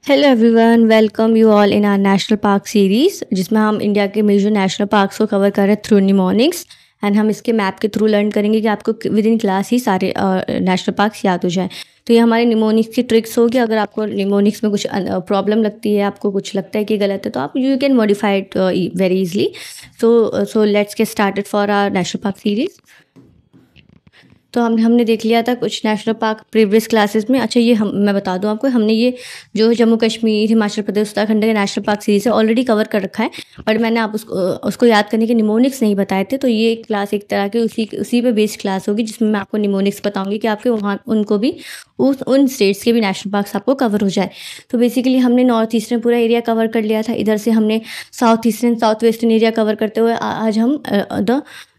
Hello everyone, welcome you all in our national park series, जिसमें हम India के major national parks को cover कर रहे हैं थ्रू निमोनिक्स। एंड हम इसके मैप के थ्रू लर्न करेंगे कि आपको विद इन क्लास ही सारे नेशनल पार्क्स याद हो जाएं। तो ये हमारे निमोनिक्स की ट्रिक्स होगी। अगर आपको निमोनिक्स में कुछ प्रॉब्लम लगती है, आपको कुछ लगता है कि गलत है, तो आप you can modify it very easily. So let's get started for our national park series. तो हमने देख लिया था कुछ नेशनल पार्क प्रीवियस क्लासेस में। अच्छा, मैं बता दूं आपको, हमने ये जो जम्मू कश्मीर, हिमाचल प्रदेश, उत्तराखंड के नेशनल पार्क सीरीज है ऑलरेडी कवर कर रखा है। बट मैंने आप उसको याद करने के निमोनिक्स नहीं बताए थे। तो ये क्लास एक तरह की उसी पे बेस्ड क्लास होगी, जिसमें मैं आपको निमोनिक्स बताऊंगी कि आपके वहाँ उनको भी उन स्टेट्स के भी नेशनल पार्क्स आपको कवर हो जाए। तो बेसिकली हमने नॉर्थ ईस्टर्न पूरा एरिया कवर कर लिया था। इधर से हमने south eastern, south western area cover करते हुए आज हम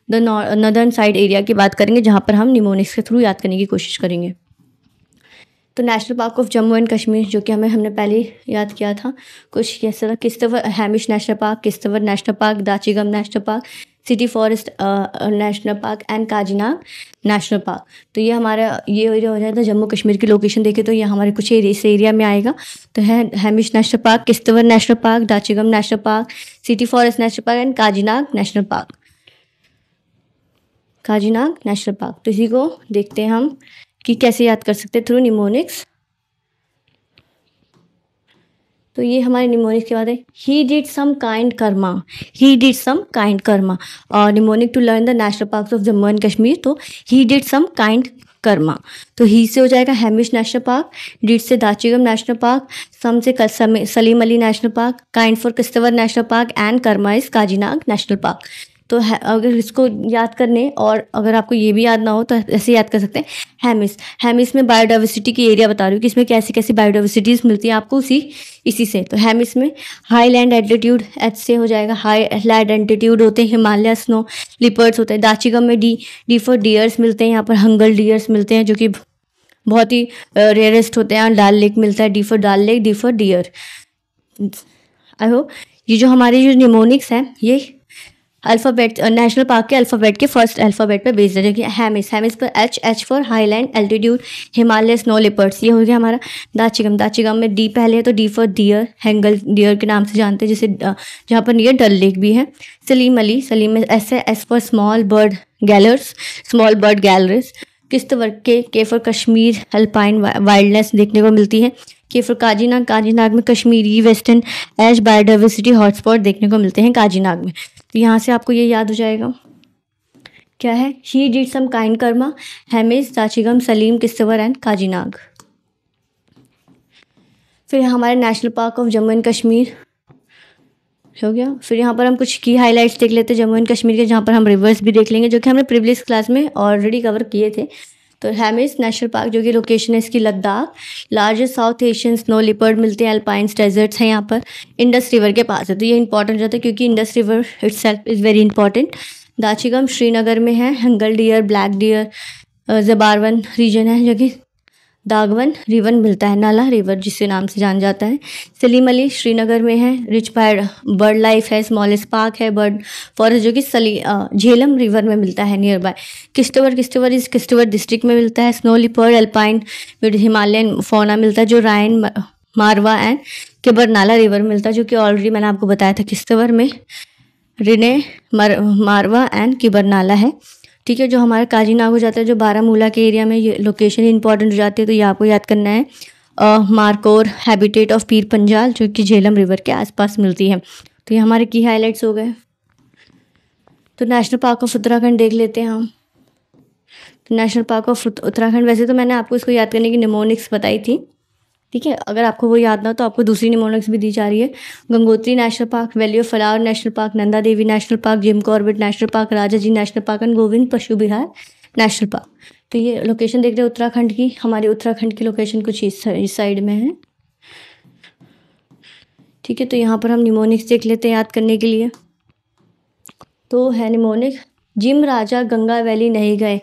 द नॉर्दर्न साइड एरिया की बात करेंगे, जहाँ पर हम निमोनिक्स के थ्रू याद करने की कोशिश करेंगे। तो national park of Jammu and Kashmir, जो कि हमने पहले याद किया था कुछ इस तरह, Kishtwar Hemis national park, Kishtwar national park, Dachigam national park, city forest national park and Kazinag national park. तो ये हमारा ये एरिया हो जाएगा। जम्मू कश्मीर की लोकेशन देखें तो ये हमारे कुछ इस एरिया में आएगा। तो है Hemis national park, Kishtwar national park, Dachigam national park, city forest national park and Kazinag national park. Kazinag national park, तो इसी को देखते हैं हम कि कैसे याद कर सकते हैं थ्रू निमोनिक्स। तो ये हमारे निमोनिक्स के बाद है, he did some kind karma. He did some kind karma और mnemonic to learn the national parks of Jammu and Kashmir. तो he did some kind karma, तो ही से हो जाएगा हैमिश नेशनल पार्क, डिड से दाचिगम नेशनल पार्क, सम से Salim Ali national park, kind for Kishtwar national park and Karma is Kazinag national park. तो अगर इसको याद करने और अगर आपको ये भी याद ना हो तो ऐसे याद कर सकते हैं। हैमिस में बायोडाइवर्सिटी की एरिया बता रही हूँ कि इसमें कैसी कैसी बायोडाइवर्सिटीज़ मिलती है आपको इसी से। तो हैमिस में हाई लैंड एल्टीट्यूड, एच से हो जाएगा हाई लैंड एल्टीट्यूड होते हैं, हिमालय स्नो लिपर्ड्स होते हैं। दाचिगम में डी फॉर डियर्स मिलते हैं, यहाँ पर हंगल डियर्स मिलते हैं जो कि बहुत ही रेयरेस्ट होते हैं। डाल लेक मिलता है, D for Dal lake, D for deer. I hope ये जो हमारे जो निमोनिक्स हैं ये अल्फ़ाबेट नेशनल पार्क के अल्फ़ाबेट के फर्स्ट अल्फ़ाबेट पे बेस्ड है, जो कि हैमिस पर H for highland altitude, Himalaya snow leopards, ये हो गया हमारा। दाचिगम में डी पहले है तो डी फॉर डियर, हैंगल डियर के नाम से जानते हैं, जिसे जहाँ पर नियर डल लेक भी है। सलीम में S for small bird gallers, small bird galleries. Kishtwar के फॉर कश्मीर अल्पाइन वाइल्डनेस देखने को मिलती है। के फॉर काजीनाग में कश्मीरी वेस्टर्न एश बायोडाइवर्सिटी हॉटस्पॉट देखने को मिलते हैं काजीनाग में। तो यहाँ से आपको ये याद हो जाएगा क्या है, he did some kind karma, Hemis, Dachigam, Salim, Kishtwar and Kazinag. फिर हमारे national park of Jammu and Kashmir हो गया। फिर यहाँ पर हम कुछ की हाइलाइट्स देख लेते हैं जम्मू एंड कश्मीर के, जहाँ पर हम रिवर्स भी देख लेंगे, जो कि हमने प्रीवियस क्लास में ऑलरेडी कवर किए थे। तो हैमिस नेशनल पार्क, जो कि लोकेशन है इसकी Ladakh, largest south Asian snow leopard मिलते हैं, अल्पाइंस डेजर्ट्स हैं यहाँ पर, इंडस रिवर के पास है। तो ये इंपॉर्टेंट रहता है क्योंकि Indus river itself is very important. Dachigam Srinagar में है, hangul deer, black deer, Zabarwan region है, जो कि दागवन रिवर मिलता है, नाला रिवर जिसके नाम से जान जाता है। सलीम अली श्रीनगर में है, रिच बर्ड लाइफ है, स्मॉलेस्ट पार्क है, बर्ड फॉरेस्ट, जो कि झेलम रिवर में मिलता है नियर बाय। किश्तवाड़ डिस्ट्रिक्ट में मिलता है। Snow leopard alpine Himalayan fauna मिलता है, जो रायन, मारवा एंड किबरनाला रिवर मिलता है, जो कि ऑलरेडी मैंने आपको बताया था किश्तवाड़ में रिने, मारवा एंड किबरनाला है। ठीक है, जो हमारा काजीनाग हो जाता है, जो बारामूला के एरिया में, ये लोकेशन इंपॉर्टेंट हो जाती है, तो ये आपको याद करना है। Markhor habitat of Pir Panjal, जो कि झेलम रिवर के आसपास मिलती है। तो ये हमारे की हाइलाइट्स हो गए। तो नेशनल पार्क ऑफ उत्तराखंड देख लेते हैं हम। तो नेशनल पार्क ऑफ उत्तराखंड, वैसे तो मैंने आपको इसको याद करने की निमोनिक्स बताई थी, ठीक है। अगर आपको वो याद ना हो तो आपको दूसरी निमोनिक्स भी दी जा रही है। Gangotri national park, valley of flower national park, Nanda Devi national park, gym Corbett national park, Rajaji national park and Govind पशु विहार नेशनल पार्क। तो ये लोकेशन देख रहे हैं उत्तराखंड की। हमारी उत्तराखंड की लोकेशन कुछ इस साइड में है, ठीक है। तो यहाँ पर हम निमोनिक्स देख लेते हैं याद करने के लिए। तो है निमोनिक, जिम राजा गंगा वैली नहीं गए।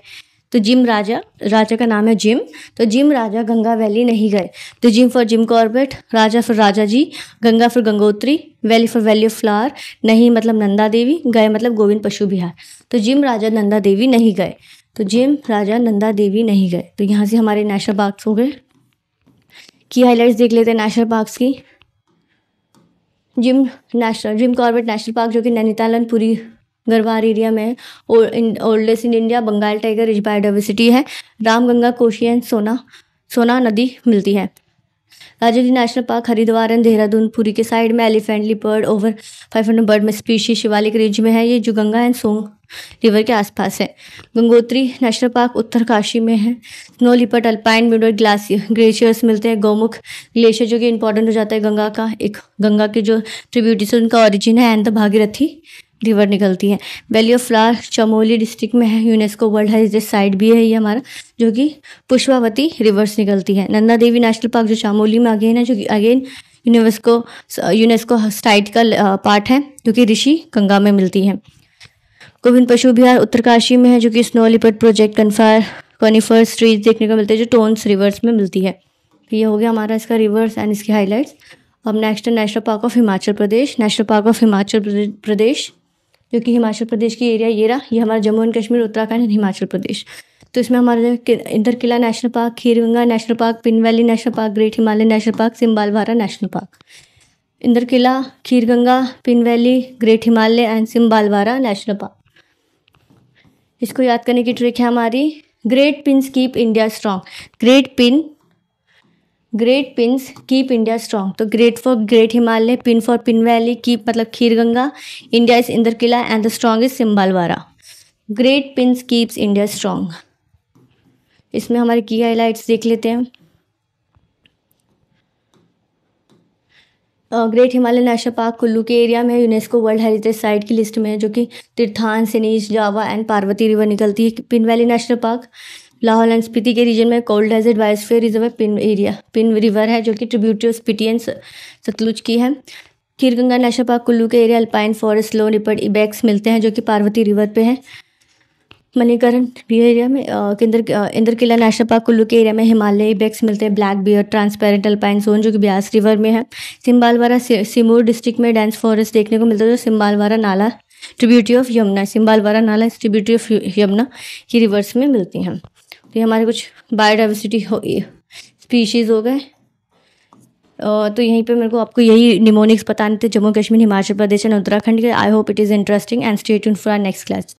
तो जिम राजा का नाम है जिम, तो जिम राजा गंगा वैली नहीं गए। तो Jim for Jim Corbett, Raja for Raja ji, Ganga for Gangotri, valley for valley of flower, नहीं मतलब नंदा देवी, गए मतलब गोविंद पशु विहार। तो जिम राजा नंदा देवी नहीं गए, तो जिम राजा नंदा देवी नहीं गए। तो यहाँ से हमारे नेशनल पार्क्स हो गए। की हाईलाइट्स देख लेते हैं नेशनल पार्क्स की। जिम कॉर्बेट नेशनल पार्क जो कि नैनीताल एंड पुरी गढ़वाल एरिया में है। Oldest in India. Bengal tiger rich biodiversity है। रामगंगा, कोशी एंड सोना नदी मिलती है। Rajaji national park Haridwar and Dehradun Pauri के साइड में। एलिफेंट, लिपर्ड, ओवर 500 बर्ड में स्पीशीज शिवालिक रेंज में है ये, जो गंगा एंड सोंग रिवर के आसपास है। गंगोत्री नेशनल पार्क उत्तरकाशी में है। स्नो लिपर्ड, अल्पाइन मिडर ग्लेशियर्स मिलते हैं। गौमुख ग्लेशियर जो कि इंपॉर्टेंट हो जाता है गंगा का, एक गंगा के जो ट्रिब्यूटरीज उनका ओरिजिन है, एंड द भागीरथी रिवर निकलती है। Valley of flower Chamoli district में है। यूनेस्को वर्ल्ड हेरिटेज साइट भी है ये हमारा, जो कि पुष्पावती रिवर्स निकलती है। नंदा देवी नेशनल पार्क जो चामोली में अगेन है, जो कि अगेन यूनेस्को साइट का पार्ट है, जो कि ऋषि गंगा में मिलती है। गोविंद पशु विहार उत्तरकाशी में है, जो कि snow leopard project conifers trees देखने को मिलते हैं, जो टोन्स रिवर्स में मिलती है। ये हो गया हमारा इसका रिवर्स एंड इसकी हाईलाइट्स। अब next national park of Himachal Pradesh. National park of Himachal Pradesh जो कि हिमाचल प्रदेश की एरिया ये रहा, ये हमारा जम्मू एंड कश्मीर, उत्तराखंड एंड हिमाचल प्रदेश। तो इसमें हमारे Inderkilla national park, Khirganga national park, pin valley national park, great Himalaya national park, Simbalbara national park. Inderkilla, Khirganga, pin valley, great Himalaya and Simbalbara national park. इसको याद करने की ट्रिक है हमारी, great pins keep India strong. Great pins keep India strong. तो great for great Himalaya, pin for pin valley, keep मतलब Kheerganga, India is Inderkilla and the strong is Simbalbara. Great pins keeps India strong. इसमें हमारी की हाईलाइट्स देख लेते हैं। Great Himalaya national park Kullu के area में, यूनेस्को वर्ल्ड हेरिटेज साइट की लिस्ट में है, जो कि तीर्थान, सनीज, जावा एंड पार्वती रिवर निकलती है। Pin valley national park Lahaul and Spiti के रीजन में, कोल्ड डेजर्ट बायोस्फीयर रिजर्व है। पिन रिवर है, जो कि tributary of Spiti and Sutlej की है। खीरगंगा नेशनल पार्क कुल्लू के area, alpine forest, slow leopard ibex मिलते हैं, जो कि पार्वती रिवर पे है। मणिकरण एरिया में इंदरकिला नेशनल पार्क कुल्लू के एरिया में हिमालय इबेक्स मिलते हैं। Black bear, transparent alpine zone, जो कि ब्यास रिवर में है। सिम्बालवारा सिमूर डिस्ट्रिक्ट में डेंस फॉरेस्ट देखने को मिलता है, जो सिम्बालवारा नाला ट्रिब्यूटरी ऑफ यमुना, सिम्बालवारा नाला ट्रिब्यूटरी ऑफ यमुना की रिवर्स में मिलती हैं। तो ये हमारे कुछ बायोडाइवर्सिटी स्पीशीज़ हो गए। तो यहीं पे मेरे को आपको यही निमोनिक्स बताने थे, जम्मू कश्मीर, हिमाचल प्रदेश एंड उत्तराखंड के। I hope it is interesting and stay tuned for our next class.